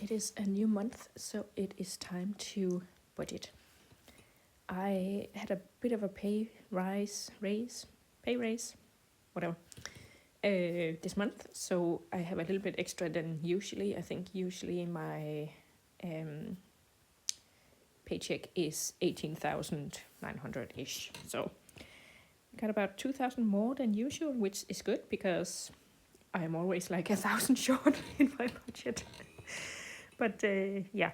It is a new month, so it is time to budget. I had a bit of a pay raise, whatever, this month, so I have a little bit extra than usually. I think usually my paycheck is 18,900-ish, so I got about 2,000 more than usual, which is good because I'm always like 1,000 short in my budget. But yeah,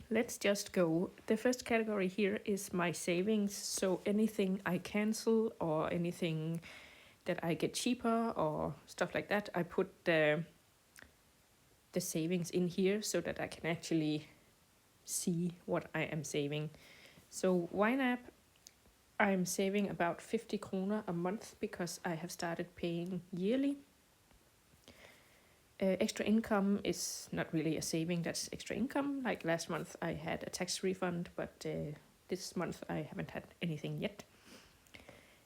let's just go. The first category here is my savings. So anything I cancel or anything that I get cheaper or stuff like that, I put the savings in here so that I can actually see what I am saving. So YNAB, I'm saving about 50 kroner a month because I have started paying yearly. Extra income is not really a saving, that's extra income. Like last month I had a tax refund, but this month I haven't had anything yet.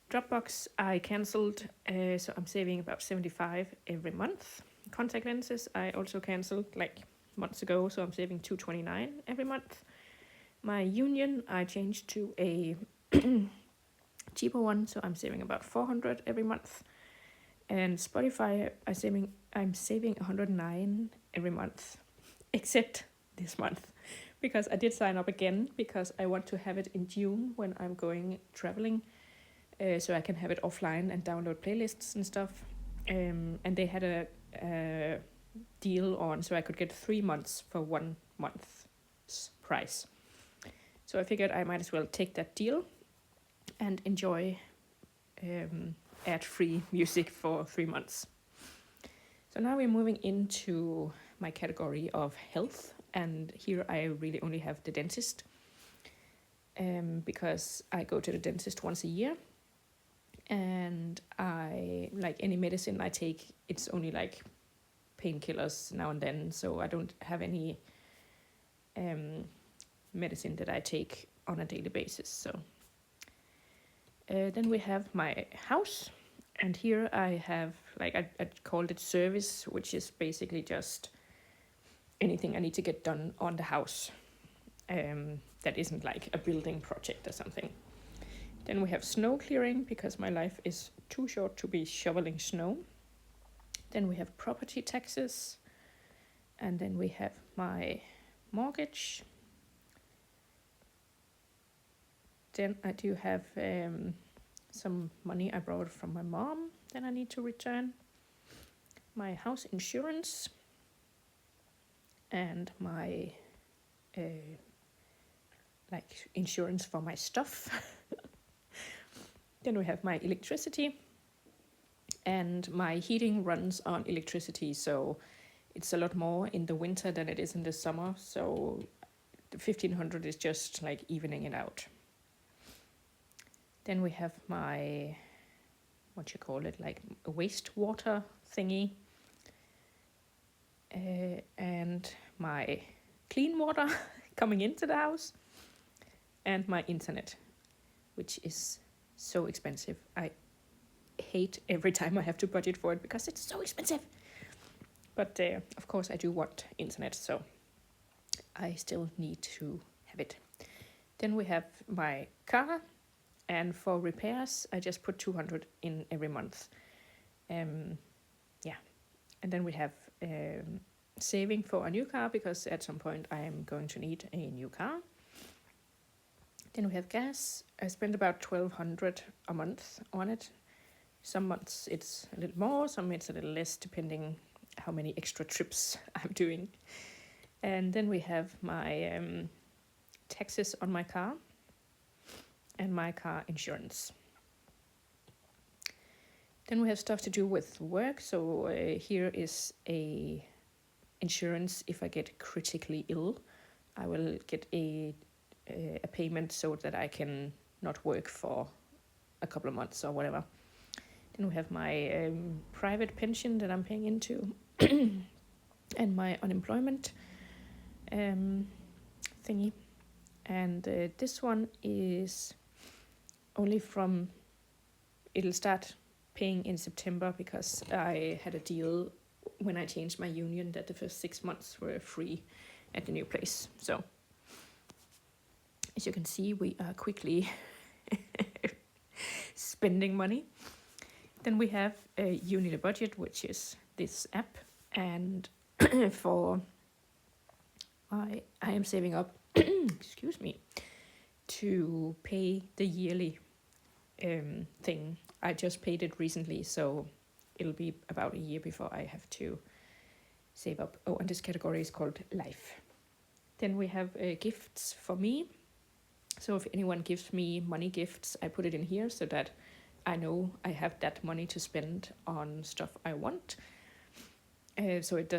Dropbox I cancelled, so I'm saving about 75 every month. Contact lenses I also cancelled like months ago, so I'm saving 229 every month. My Union I changed to a cheaper one, so I'm saving about 400 every month. And Spotify I'm saving 109 every month, except this month, because I did sign up again because I want to have it in June when I'm going traveling, so I can have it offline and download playlists and stuff. And they had a deal on, so I could get 3 months for 1 month's price. So I figured I might as well take that deal and enjoy ad-free music for 3 months. So now we're moving into my category of health, and here I really only have the dentist, because I go to the dentist once a year, and I, like any medicine I take, it's only like painkillers now and then, so I don't have any medicine that I take on a daily basis. So then we have my house, and here I have, like, I called it service, which is basically just anything I need to get done on the house that isn't like a building project or something. Then we have snow clearing, because my life is too short to be shoveling snow. Then we have property taxes, and then we have my mortgage. Then I do have some money I borrowed from my mom that I need to return. My house insurance, and my like insurance for my stuff. Then we have my electricity, and my heating runs on electricity, so it's a lot more in the winter than it is in the summer, so the 1,500 is just like evening it out. Then we have my, what you call it, like a wastewater thingy, and my clean water coming into the house, and my internet, which is so expensive. I hate every time I have to budget for it because it's so expensive. But of course I do want internet, so I still need to have it. Then we have my car, and for repairs I just put 200 in every month. Yeah, and then we have saving for a new car, because at some point I am going to need a new car. Then we have gas. I spend about 1,200 a month on it. Some months it's a little more, some it's a little less, depending how many extra trips I'm doing. And then we have my taxes on my car and my car insurance. Then we have stuff to do with work. So here is a insurance if I get critically ill. I will get a payment so that I can not work for a couple of months or whatever. Then we have my private pension that I'm paying into, and my unemployment thingy. And this one is only it'll start paying in September, because I had a deal when I changed my union that the first 6 months were free at the new place. So as you can see, we are quickly spending money. Then we have a Unity Budget, which is this app, and for I am saving up excuse me, to pay the yearly thing. I just paid it recently, so it'll be about a year before I have to save up. Oh, and this category is called Life. Then we have gifts for me. So if anyone gives me money gifts, I put it in here so that I know I have that money to spend on stuff I want. So it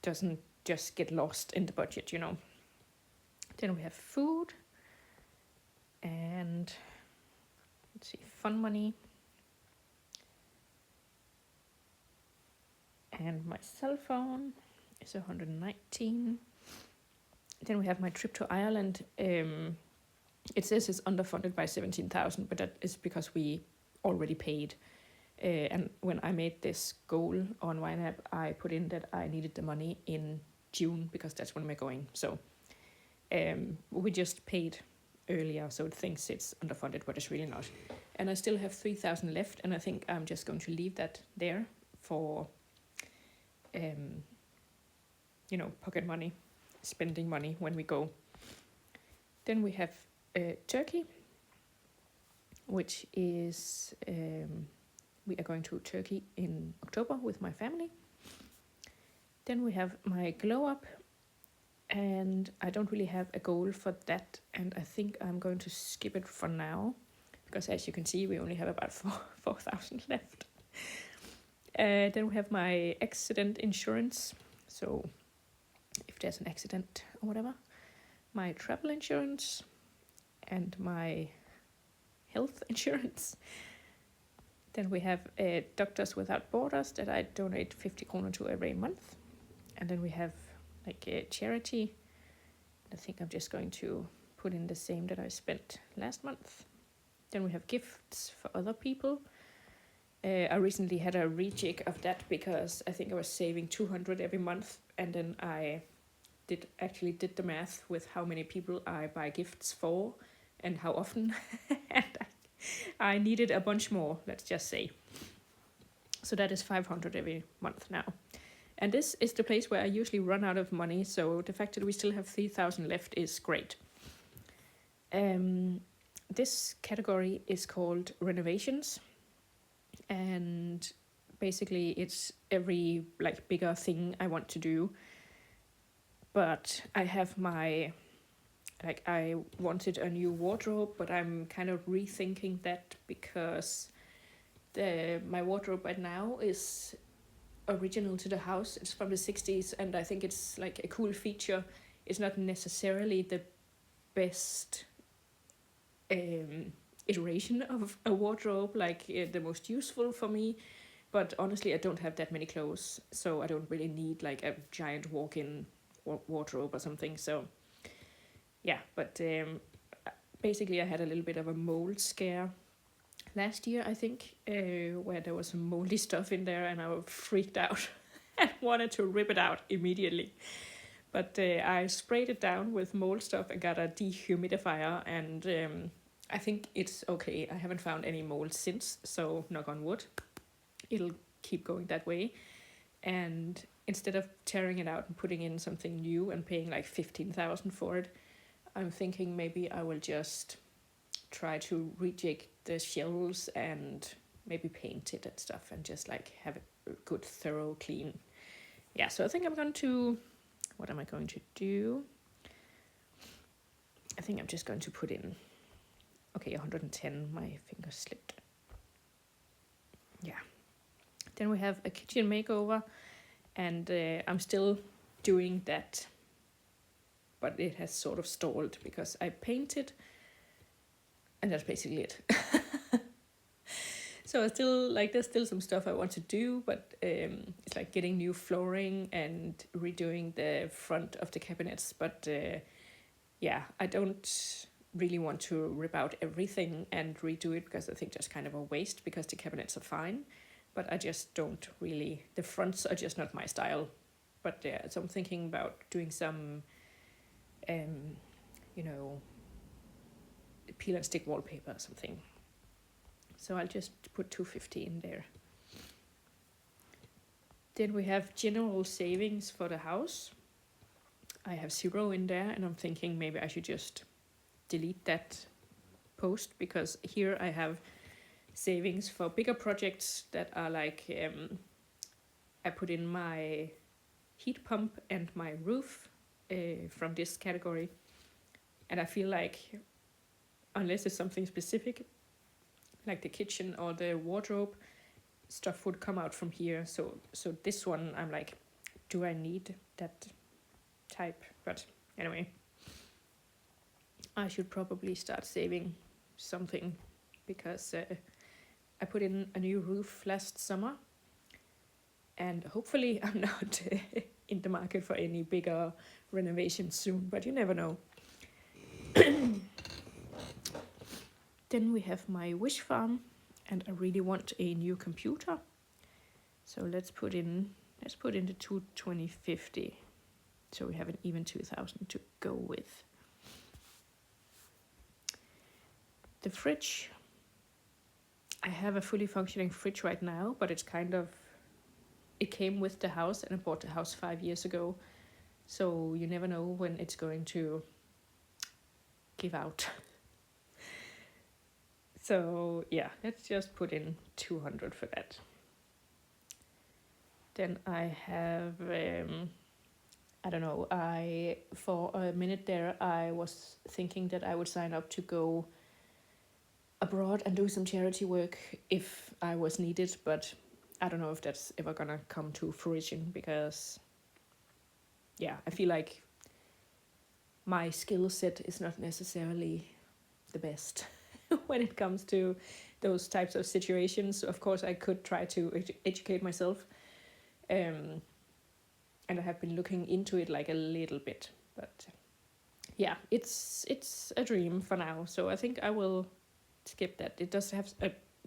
doesn't just get lost in the budget, you know. Then we have food and let's see, fun money. And my cell phone is 119. Then we have my trip to Ireland. It says it's underfunded by 17,000, but that is because we already paid. And when I made this goal on YNAB, I put in that I needed the money in June because that's when we're going. So we just paid earlier, so it thinks it's underfunded, but it's really not. And I still have 3,000 left, and I think I'm just going to leave that there for, pocket money, spending money when we go. Then we have Turkey, which is, we are going to Turkey in October with my family. Then we have my glow up, and I don't really have a goal for that, and I think I'm going to skip it for now, because as you can see, we only have about 4,000 left. Then we have my accident insurance, so if there's an accident or whatever, my travel insurance, and my health insurance. Then we have Doctors Without Borders that I donate 50 kroner to every month. And then we have like a charity. I think I'm just going to put in the same that I spent last month. Then we have gifts for other people. I recently had a rejig of that because I think I was saving 200 every month, and then I did the math with how many people I buy gifts for and how often, and I needed a bunch more, let's just say. So that is 500 every month now. And this is the place where I usually run out of money, so the fact that we still have 3,000 left is great. This category is called renovations, and basically it's every like bigger thing I want to do. But I have I wanted a new wardrobe, but I'm kind of rethinking that because my wardrobe right now is original to the house. It's from the 60s, and I think it's like a cool feature. It's not necessarily the best iteration of a wardrobe, like the most useful for me, but honestly I don't have that many clothes, so I don't really need like a giant walk-in wardrobe or something. So yeah, but basically I had a little bit of a mold scare last year, I think, where there was some moldy stuff in there, and I was freaked out and wanted to rip it out immediately. But I sprayed it down with mold stuff and got a dehumidifier, and I think it's okay. I haven't found any mold since, so knock on wood, it'll keep going that way. And instead of tearing it out and putting in something new and paying like 15,000 for it, I'm thinking maybe I will just try to rejig the shelves and maybe paint it and stuff, and just like have a good thorough clean. Yeah, so I think I'm going to, what am I going to do? I think I'm just going to put in, okay, 110, my finger slipped. Yeah. Then we have a kitchen makeover, and I'm still doing that, but it has sort of stalled because I painted, and that's basically it. So I still, like, there's still some stuff I want to do, but it's like getting new flooring and redoing the front of the cabinets. But yeah, I don't really want to rip out everything and redo it, because I think that's kind of a waste, because the cabinets are fine. but I just don't really, the fronts are just not my style. But yeah, so I'm thinking about doing some, you know, peel and stick wallpaper or something. So I'll just put 250 in there. Then we have general savings for the house. I have 0 in there, and I'm thinking maybe I should just delete that post, because here I have savings for bigger projects that are like, I put in my heat pump and my roof from this category. And I feel like, unless it's something specific, like the kitchen or the wardrobe, stuff would come out from here. So this one, I'm like, do I need that type? But anyway, I should probably start saving something, because I put in a new roof last summer, and hopefully I'm not in the market for any bigger renovations soon, but you never know. Then we have my wish farm, and I really want a new computer. So let's put in the 2050. So we have an even 2000 to go with. The fridge. I have a fully functioning fridge right now, but it's kind of, it came with the house, and I bought the house 5 years ago. So you never know when it's going to give out. So yeah, let's just put in 200 for that. Then I have, I don't know, for a minute there, I was thinking that I would sign up to go abroad and do some charity work if I was needed, but I don't know if that's ever gonna come to fruition, because yeah, I feel like my skill set is not necessarily the best when it comes to those types of situations. Of course, I could try to educate myself, and I have been looking into it like a little bit, but yeah, it's a dream for now. So I think I will skip that. It does have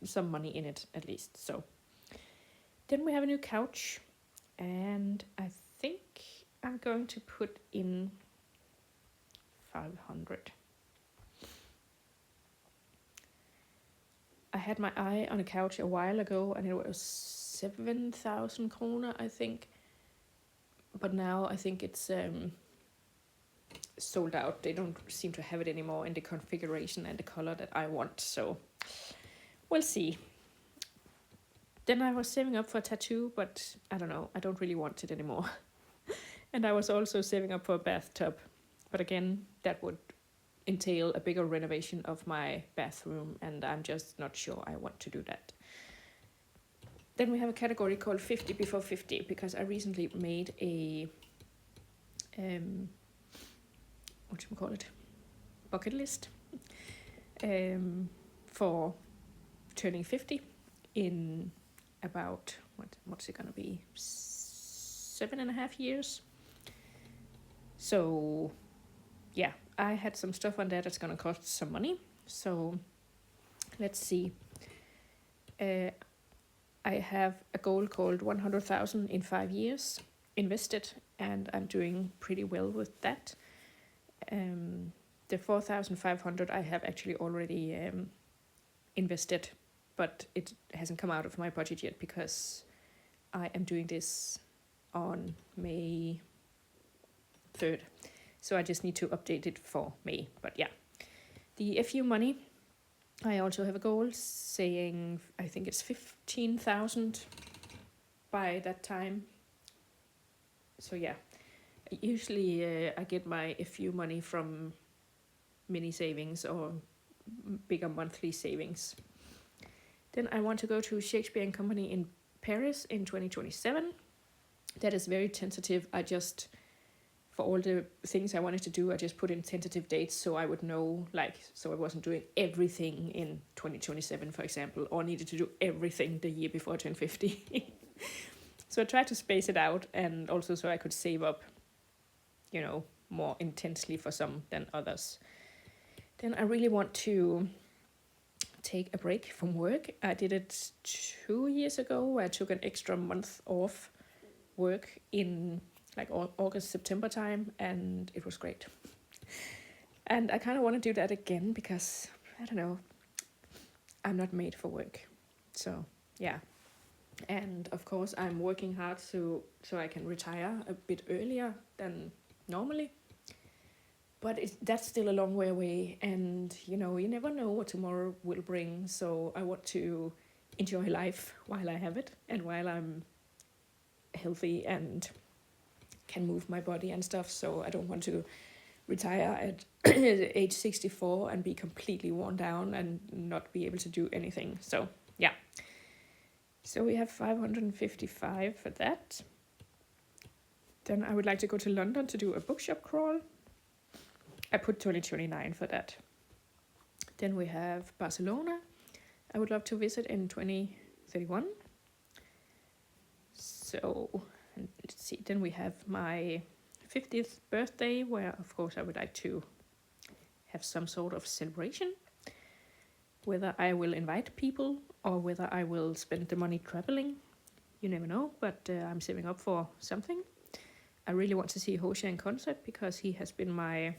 some money in it at least. So then we have a new couch, and I think I'm going to put in 500. I had my eye on a couch a while ago, and it was 7,000 kroner, I think. But now I think it's sold out. They don't seem to have it anymore in the configuration and the color that I want. So we'll see. Then I was saving up for a tattoo, but I don't know. I don't really want it anymore. And I was also saving up for a bathtub. But again, that would entail a bigger renovation of my bathroom, and I'm just not sure I want to do that. Then we have a category called 50 before 50, because I recently made a bucket list for turning 50 in about what's it gonna be, 7.5 years. So yeah, I had some stuff on there that's gonna cost some money. So let's see. I have a goal called 100,000 in 5 years invested, and I'm doing pretty well with that. The 4,500 I have actually already invested, but it hasn't come out of my budget yet, because I am doing this on May 3rd. So I just need to update it for May. But yeah, the FU money, I also have a goal saying, I think it's 15,000 by that time. So yeah, usually I get my FU money from mini savings or bigger monthly savings. Then I want to go to Shakespeare and Company in Paris in 2027. That is very tentative. For all the things I wanted to do, I just put in tentative dates so I would know, so I wasn't doing everything in 2027, for example, or needed to do everything the year before I turned 50. So I tried to space it out, and also so I could save up, more intensely for some than others. Then I really want to take a break from work. I did it 2 years ago, where I took an extra month off work in like August, September time, and it was great. And I kind of want to do that again because, I don't know, I'm not made for work. So, yeah. And of course, I'm working hard so I can retire a bit earlier than normally. But that's still a long way away, and you never know what tomorrow will bring. So I want to enjoy life while I have it, and while I'm healthy and can move my body and stuff. So I don't want to retire at age 64 and be completely worn down and not be able to do anything. So yeah. So we have 555 for that. Then I would like to go to London to do a bookshop crawl. I put 2029 for that. Then we have Barcelona. I would love to visit in 2031. So let's see. Then we have my 50th birthday, where of course I would like to have some sort of celebration. Whether I will invite people or whether I will spend the money traveling, you never know, but I'm saving up for something. I really want to see Hozier in concert because he has been my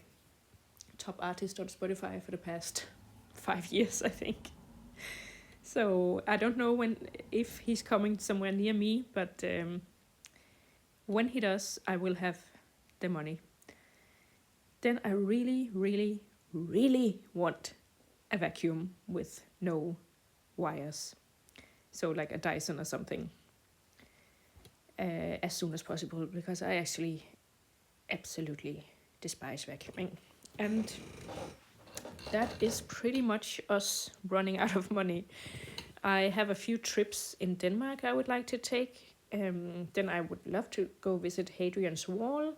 top artist on Spotify for the past 5 years, I think. So I don't know if he's coming somewhere near me, but when he does, I will have the money. Then I really, really, really want a vacuum with no wires. So like a Dyson or something. As soon as possible, because I actually absolutely despise vacuuming. And that is pretty much us running out of money. I have a few trips in Denmark I would like to take. Then I would love to go visit Hadrian's Wall.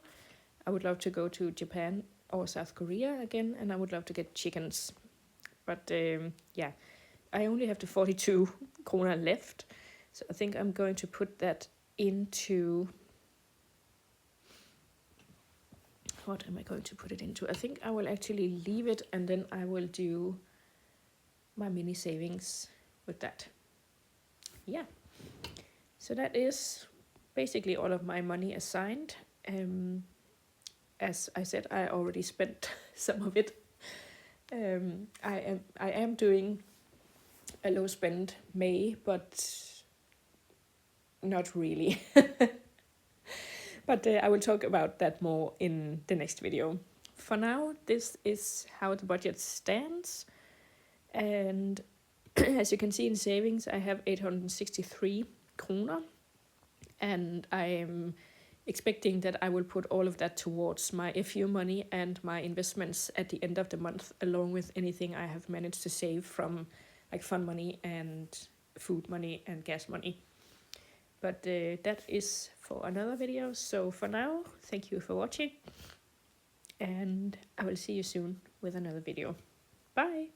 I would love to go to Japan or South Korea again, and I would love to get chickens. But yeah, I only have the 42 kroner left, so I think I'm going to put that into... What am I going to put it into? I think I will actually leave it, and then I will do my mini savings with that. Yeah. So that is basically all of my money assigned. As I said, I already spent some of it. I am doing a low spend May, but not really. But I will talk about that more in the next video. For now, this is how the budget stands. And as you can see in savings, I have 863 kroner. And I am expecting that I will put all of that towards my FU money and my investments at the end of the month, along with anything I have managed to save from like fund money and food money and gas money. But that is for another video. So for now, thank you for watching. And I will see you soon with another video. Bye!